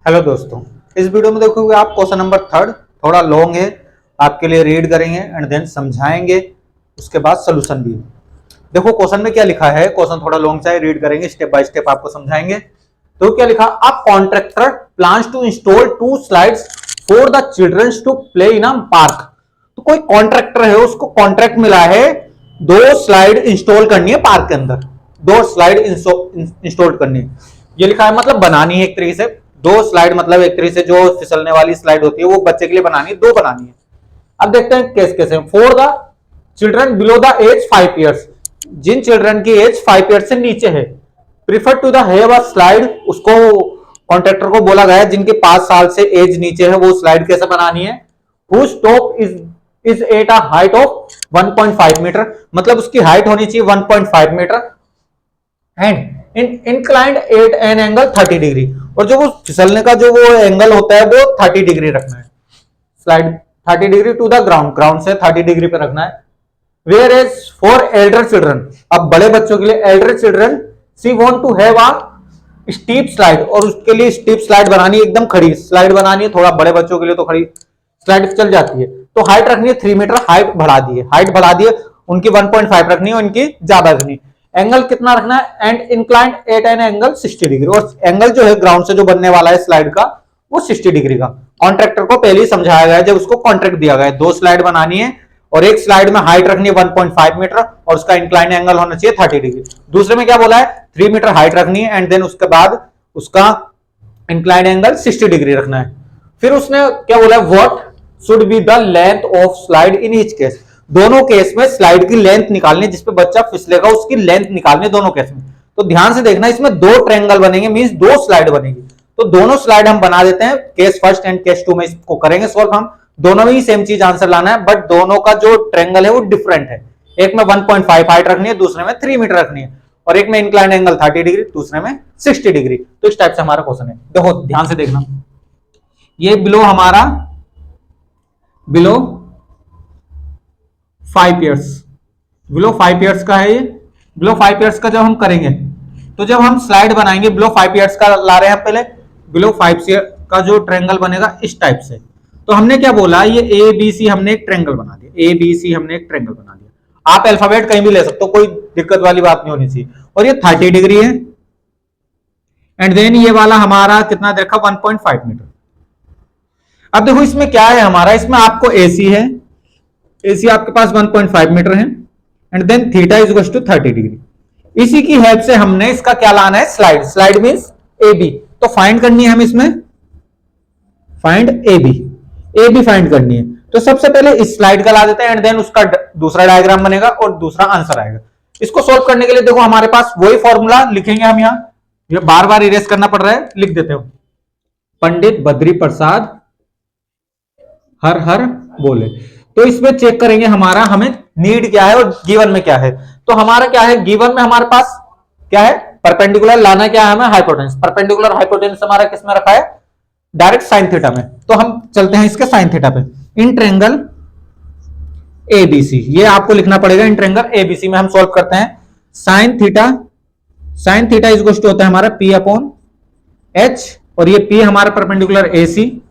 Hello दोस्तों, इस video में देखोगे आप क्वेश्चन नंबर थर्ड। थोड़ा लॉन्ग है, आपके लिए रीड करेंगे एंड देन समझाएंगे, उसके बाद सोल्यूशन भी। देखो क्वेश्चन में क्या लिखा है। क्वेश्चन थोड़ा लॉन्ग से रीड करेंगे, स्टेप बाय स्टेप आपको समझाएंगे। तो क्या लिखा, a contractor plans to install 2 slides for the childrens to play in a park. तो कोई कॉन्ट्रैक्टर है, उसको कॉन्ट्रैक्ट मिला है 2 स्लाइड इंस्टॉल करनी है पार्क के अंदर। 2 स्लाइड इंस्टॉल करनी है, ये लिखा है, मतलब बनानी है एक तरीके से। 2 स्लाइड मतलब एक तरीके से जो फिसलने वाली स्लाइड होती है वो बच्चे के लिए बनानी है, 2 बनानी है। अब देखते हैं केस कैसे। For the children below the age 5 years, जिन चिल्ड्रन की एज 5 ईयर्स से नीचे है, prefer to the have a slide, उसको कॉन्ट्रैक्टर को बोला गया है जिनके 5 साल से एज नीचे है वो स्लाइड कैसे बनानी है। whose top is at a height of 1.5 metre, मतलब उसकी हाइट होनी चाहिए 1.5 metre and inclined at an angle 30 degree, और जो वो फिसलने का जो वो एंगल होता है वो 30 डिग्री रखना है। Slide 30 degree to the ground, ground से 30 डिग्री पे रखना है। Whereas for elder children, अब बड़े बच्चों के लिए elder children see want to have a steep slide, और उसके लिए स्टीप स्लाइड बनानी है, एकदम खड़ी स्लाइड बनानी है। थोड़ा बड़े बच्चों के लिए तो खड़ी स्लाइड चल जाती है। तो हाइट रखनी है 3 मीटर, हाइट बढ़ा दी है, हाइट बढ़ा दी है, उनकी 1.5 रखनी है, उनकी ज्यादा रखनी है। एंगल कितना रखना है, and inclined at an angle 60 degree, और एंगल जो है ग्राउंड से जो बनने वाला है स्लाइड का वो 60 डिग्री का कॉन्ट्रैक्टर को पहले ही समझाया गया है जब उसको कॉन्ट्रैक्ट दिया गया है। 2 स्लाइड बनानी है और एक स्लाइड में हाइट रखनी है 1.5 मीटर और उसका इंक्लाइन एंगल होना चाहिए 30 डिग्री। दूसरे में क्या बोला है, 3 मीटर हाइट रखनी है एंड देन उसके बाद उसका इंक्लाइन एंगल 60 डिग्री रखना है। फिर उसने क्या बोला है, what should be the length of slide in each case, दोनों केस में स्लाइड की लेंथ निकालनी, जिसपे बच्चा फिसलेगा उसकी लेंथ निकालनी दोनों केस में। तो ध्यान से देखना, इसमें 2 ट्रायंगल बनेंगे, मींस 2 स्लाइड बनेगी। तो दोनों स्लाइड हम बना देते हैं, केस फर्स्ट एंड केस 2 में इसको करेंगे सॉल्व हम। दोनों में ही सेम चीज आंसर लाना है, बट दोनों का जो ट्रायंगल है वो डिफरेंट है। एक में 1.5 हाइट रखनी है, दूसरे में 3 मीटर रखनी है, और एक में इंक्लाइन एंगल 30 डिग्री, दूसरे में 60 डिग्री। तो इस टाइप से हमारा क्वेश्चन है। देखो ध्यान से देखना, ये बिलो हमारा बिलो 5 ईयर्स, बिलो 5 ईयर्स का है ये। बिलो 5 ईयर्स का जब हम करेंगे तो जब हम स्लाइड बनाएंगे बिलो 5 ईयर्स का ला रहे हैं पहले, बिलो 5 ईयर का जो ट्रायंगल बनेगा इस टाइप से। तो हमने क्या बोला, ये ए बी सी हमने एक ट्रायंगल बना दिया, ए बी सी हमने एक ट्रायंगल बना दिया। आप अल्फाबेट कहीं भी ले सकते हो, कोई दिक्कत वाली बात नहीं होनी चाहिए। और ये 30 डिग्री है एंड देन ये वाला हमारा कितना देखा, 1.5 मीटर। अब देखो इसमें क्या है हमारा, इसमें आपको एसी है, एसी आपके पास 1.5 मीटर है and then theta is equal to 30 degree. इसी की हेल्प से हमने इसका क्या लाना है, slide, slide means A B. तो फाइंड करनी है हम इसमें, फाइंड ए बी फाइंड करनी है। तो सबसे पहले इस स्लाइड का ला देते हैं एंड देन उसका दूसरा डायग्राम बनेगा और दूसरा आंसर आएगा। इसको सोल्व करने के लिए देखो हमारे पास वही फॉर्मूला लिखेंगे हम यहाँ, ये बार बार इरेज करना पड़ रहा है, लिख देते हो। पंडित बद्री प्रसाद हर हर बोले। तो इसमें चेक करेंगे हमारा हमें नीड क्या है और गिवन में क्या है। तो हमारा क्या है, गिवन में हमारे पास क्या है, परपेंडिकुलर लाना क्या है हमें, हाइपोटेन्यूस। परपेंडिकुलर हाइपोटेन्यूस हमारा किस में रखा है, डायरेक्ट साइन थीटा में। तो हम चलते हैं इसके साइन थीटा पे। इन ट्रायंगल एबीसी, ये आपको लिखना पड़ेगा, इन ट्रायंगल एबीसी में हम सॉल्व करते हैं। Sine theta, sine theta is equal to होता है हमारा पी अपॉन एच, और ये पी हमारा परपेंडिकुलर एसी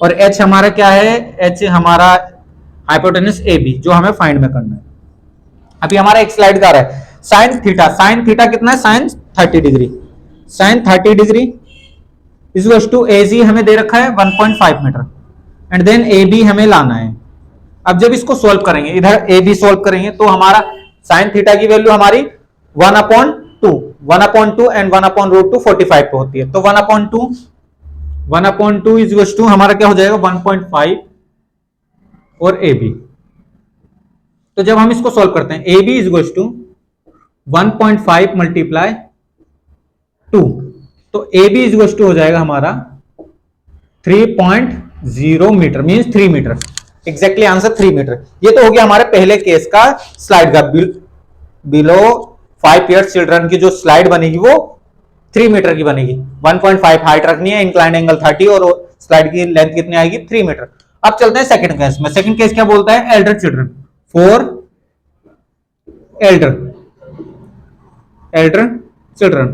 और एच हमारा क्या है, एच हमारा हाइपोटेन्यूस ए बी जो हमें फाइंड में करना है। अभी हमारा एक स्लाइड का रहा है साइन थीटा, साइन थीटा कितना है, sine 30 degree, sine 30 degree is equal to A G हमें दे रखा है 1.5 metre and then A B हमें लाना है। अब जब इसको सोल्व करेंगे, इधर ए बी सोल्व करेंगे तो हमारा साइन थीटा की वैल्यू हमारी 1/2 एंड 1/√2 45 पे होती है। तो 1/2 इज इक्वल टू हमारा क्या हो जाएगा 1.5 और ए बी। तो जब हम इसको सॉल्व करते हैं, A B is equal to 1.5 multiply 2, तो A B is equal to हो जाएगा हमारा 3.0 metre, means 3 metre. Exactly answer 3 metre. ये तो हो गया हमारे पहले केस का स्लाइड का। बिलो 5 ईयर्स चिल्ड्रन की जो स्लाइड बनेगी वो 3 मीटर की बनेगी, 1.5 हाइट रखनी है, इंक्लाइन एंगल 30 और स्लाइड की लेंथ कितनी आएगी 3 मीटर। अब चलते हैं सेकंड केस में। सेकंड केस क्या बोलता है, Elder children, for elder children,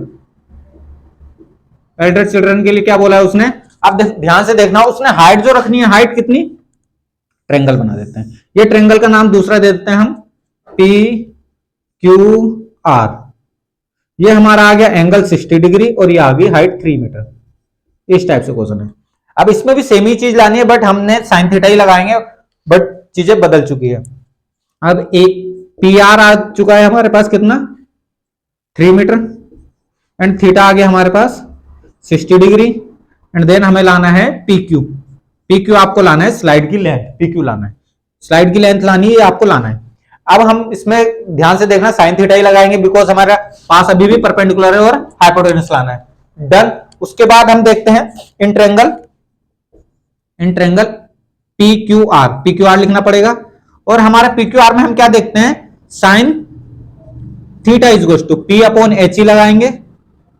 Elder children के लिए क्या बोला है उसने, अब ध्यान से देखना, उसने हाइट जो रखनी है, हाइट कितनी, ट्रायंगल बना देते हैं। ये ट्रायंगल का नाम दूसरा दे देते हैं हम पी क्यू आर। ये हमारा आ गया एंगल 60 डिग्री और ये आ गई हाइट 3 मीटर। इस टाइप से क्वेश्चन है। अब इसमें भी सेम ही चीज लानी है, बट हमने साइन थीटा ही लगाएंगे, बट चीजें बदल चुकी है। अब एक पी आर आ चुका है हमारे पास कितना, 3 मीटर, एंड थीटा आ गया हमारे पास 60 डिग्री, एंड देन हमें लाना है पी क्यू। पी क्यू आपको लाना है स्लाइड की लेंथ, पी क्यू लाना है, स्लाइड की लेंथ लानी है, आपको लाना है। अब हम इसमें ध्यान से देखना साइन थीटा ही लगाएंगे, बिकॉज हमारा पास अभी भी परपेंडिकुलर है और हाइपोटेन्यूस लाना है। डन। उसके बाद हम देखते हैं in triangle P Q R लिखना पड़ेगा। और हमारे पी क्यू आर में हम क्या देखते हैं, sine theta is equal to P upon H ही लगाएंगे,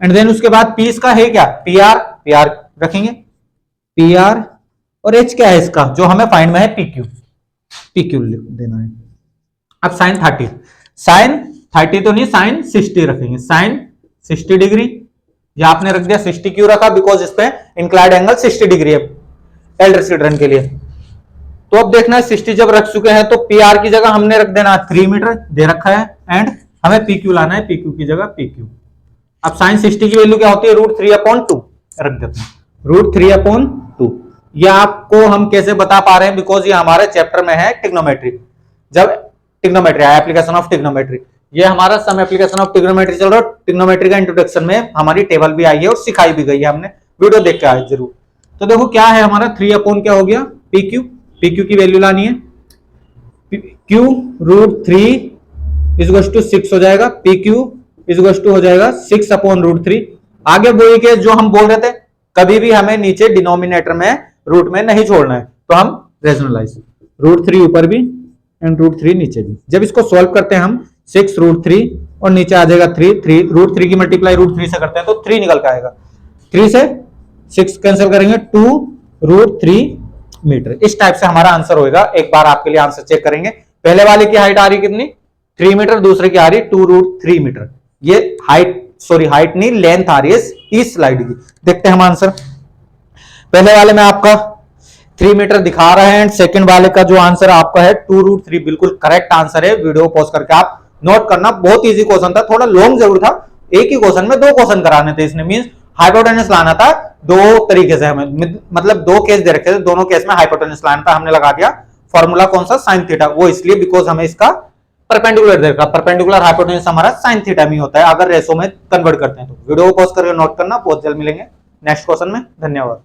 एंड देन उसके बाद पी इसका है क्या, पी आर रखेंगे, पी आर, और एच क्या है इसका जो हमें फाइंड में है, पी क्यू देना है। अब साइन 30 तो नहीं, साइन 60 रखेंगे, साइन 60 डिग्री, या आपने रख दिया 60 क्यों रखा, बिकॉज इस पे इंक्लाइंड एंगल 60 डिग्री है एल्डर चिल्ड्रन के लिए। तो अब देखना है 60 जब रख चुके हैं तो पी आर की जगह हमने रख देना 3 मीटर दे रखा है, एंड हमें पी क्यू लाना है, पी क्यू की जगह पी क्यू। अब साइन 60 की वैल्यू क्या होती है, √3/2 रख देते हैं, √3/2। यह आपको हम कैसे बता पा रहे हैं, बिकॉज ये हमारे चैप्टर में है ट्रिग्नोमेट्री। जब ट्रिग्नोमेट्री आया, एप्लीकेशन ऑफ ट्रिग्नोमेट्री, ये हमारा सम एप्लीकेशन ऑफ ट्रिग्नोमेट्री चल रहा है। ट्रिग्नोमेट्री का इंट्रोडक्शन में हमारी टेबल भी आई है और सिखाई भी गई है, हमने वीडियो देख के आए जरूर। तो देखो क्या है हमारा 3 क्या हो गया, पी क्यू की वैल्यू लानी है, क्यू √3 = 6 हो जाएगा, पी क्यू हो जाएगा 6/√3। आगे वही केस जो हम बोल रहे थे, कभी भी हमें नीचे डिनोमिनेटर में रूट में नहीं छोड़ना है, तो हम रेशनलाइज √3 ऊपर भी एंड √3 नीचे भी। जब इसको सॉल्व करते हैं हम 6√3 और नीचे आ जाएगा 3 √3 की मल्टीप्लाई √3 से करते हैं तो 3 निकल के आएगा, 3 से 6 कैंसिल करेंगे, 2√3 मीटर। इस टाइप से हमारा आंसर होगा। एक बार आपके लिए आंसर चेक करेंगे। पहले वाले की हाइट आ रही कितनी, 3 मीटर, दूसरे की आ रही 2√3 मीटर। ये हाइट नहीं, लेंथ आ रही है इस स्लाइड की। देखते हैं हम आंसर। पहले वाले में आपका 3 मीटर दिखा रहा है, एंड सेकंड वाले का जो आंसर आपका है 2√3, बिल्कुल करेक्ट आंसर है। वीडियो पॉज करके आप नोट करना। बहुत इजी क्वेश्चन था, थोड़ा लॉन्ग जरूर था, एक ही क्वेश्चन में 2 क्वेश्चन कराने थे इसने, मींस हाइपोटेन्यूस लाना था 2 तरीके से, हमें मतलब 2 केस दे रखे थे, दोनों केस में हाइपोटेन्यूस लाना था। हमने लगा दिया फॉर्मूला कौन सा, साइन थीटा, वो इसलिए बिकॉज हमें इसका परपेंडिकुलर दे रखा, परपेंडिकुलर हाइपोटेन्यूस हमारा साइन थीटा में होता है अगर रेशो में कन्वर्ट करते हैं तो। वीडियो को पॉज करके नोट करना। बहुत जल्द मिलेंगे नेक्स्ट क्वेश्चन में। धन्यवाद।